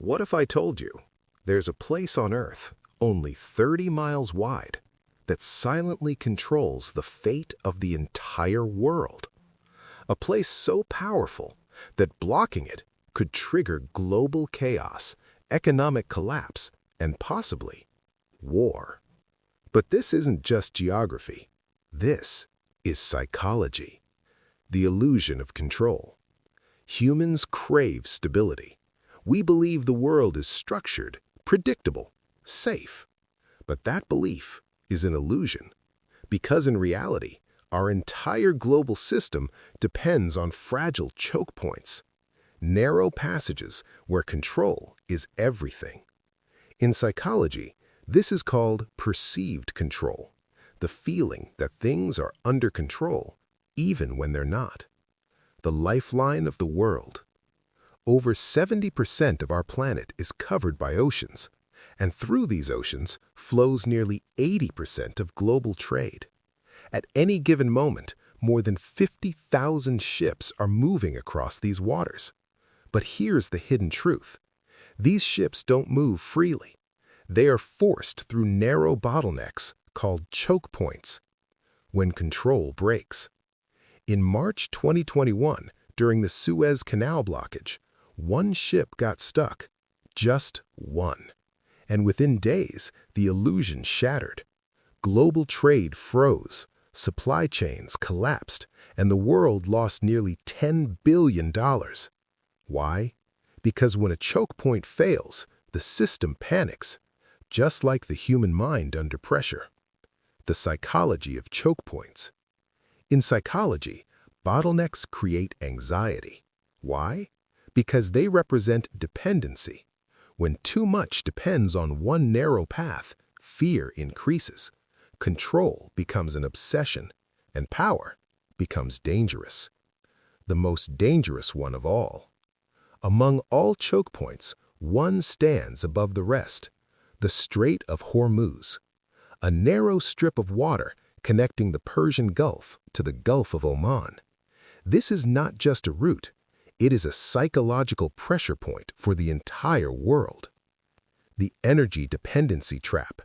What if I told you there's a place on Earth only 30 miles wide that silently controls the fate of the entire world? A place so powerful that blocking it could trigger global chaos, economic collapse, and possibly war. But this isn't just geography. This is psychology, the illusion of control. Humans crave stability. We believe the world is structured, predictable, safe. But that belief is an illusion, because in reality, our entire global system depends on fragile choke points, narrow passages where control is everything. In psychology, this is called perceived control, the feeling that things are under control even when they're not. The lifeline of the world. Over 70% of our planet is covered by oceans, and through these oceans flows nearly 80% of global trade. At any given moment, more than 50,000 ships are moving across these waters. But here's the hidden truth. These ships don't move freely. They are forced through narrow bottlenecks called choke points when control breaks. In March 2021, during the Suez Canal blockage, one ship got stuck, just one. And within days, the illusion shattered. Global trade froze, supply chains collapsed, and the world lost nearly $10 billion. Why? Because when a choke point fails, the system panics, just like the human mind under pressure. The psychology of choke points. In psychology, bottlenecks create anxiety. Why? Because they represent dependency. When too much depends on one narrow path, fear increases. Control becomes an obsession, and power becomes dangerous. The most dangerous one of all. Among all choke points, one stands above the rest: the Strait of Hormuz, a narrow strip of water connecting the Persian Gulf to the Gulf of Oman. This is not just a route, it is a psychological pressure point for the entire world. The energy dependency trap.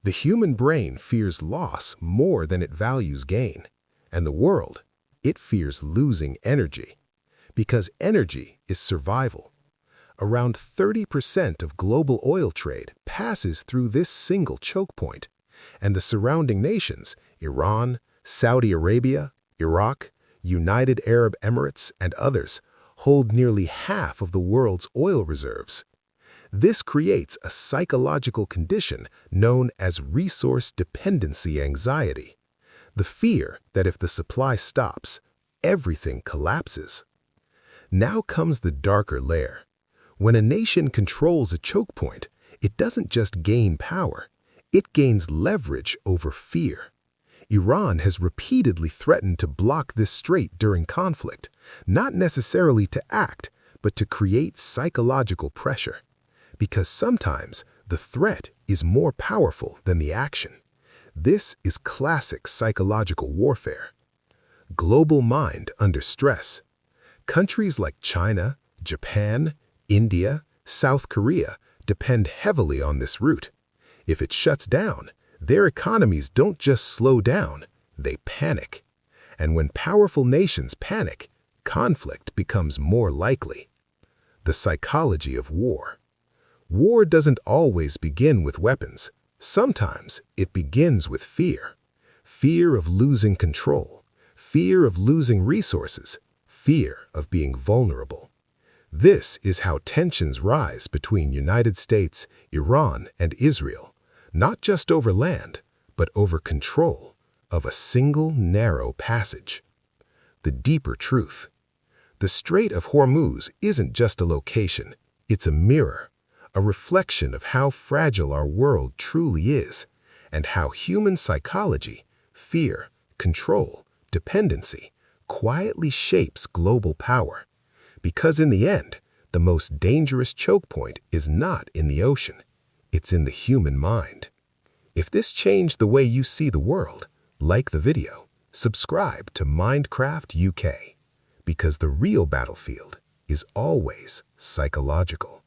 The human brain fears loss more than it values gain, and the world, it fears losing energy, because energy is survival. Around 30% of global oil trade passes through this single choke point, and the surrounding nations, Iran, Saudi Arabia, Iraq, United Arab Emirates, and others, hold nearly half of the world's oil reserves. This creates a psychological condition known as resource dependency anxiety, the fear that if the supply stops, everything collapses. Now comes the darker layer. When a nation controls a choke point, it doesn't just gain power, it gains leverage over fear. Iran has repeatedly threatened to block this strait during conflict, not necessarily to act, but to create psychological pressure. Because sometimes the threat is more powerful than the action. This is classic psychological warfare. Global mind under stress. Countries like China, Japan, India, South Korea depend heavily on this route. If it shuts down, their economies don't just slow down, they panic. And when powerful nations panic, conflict becomes more likely. The psychology of war. War doesn't always begin with weapons. Sometimes it begins with fear. Fear of losing control, fear of losing resources, fear of being vulnerable. This is how tensions rise between United States, Iran, and Israel, not just over land, but over control of a single narrow passage. The deeper truth. The Strait of Hormuz isn't just a location, it's a mirror, a reflection of how fragile our world truly is, and how human psychology, fear, control, dependency, quietly shapes global power. Because in the end, the most dangerous choke point is not in the ocean, it's in the human mind. If this changed the way you see the world, like the video, subscribe to MindCraft UK, because the real battlefield is always psychological.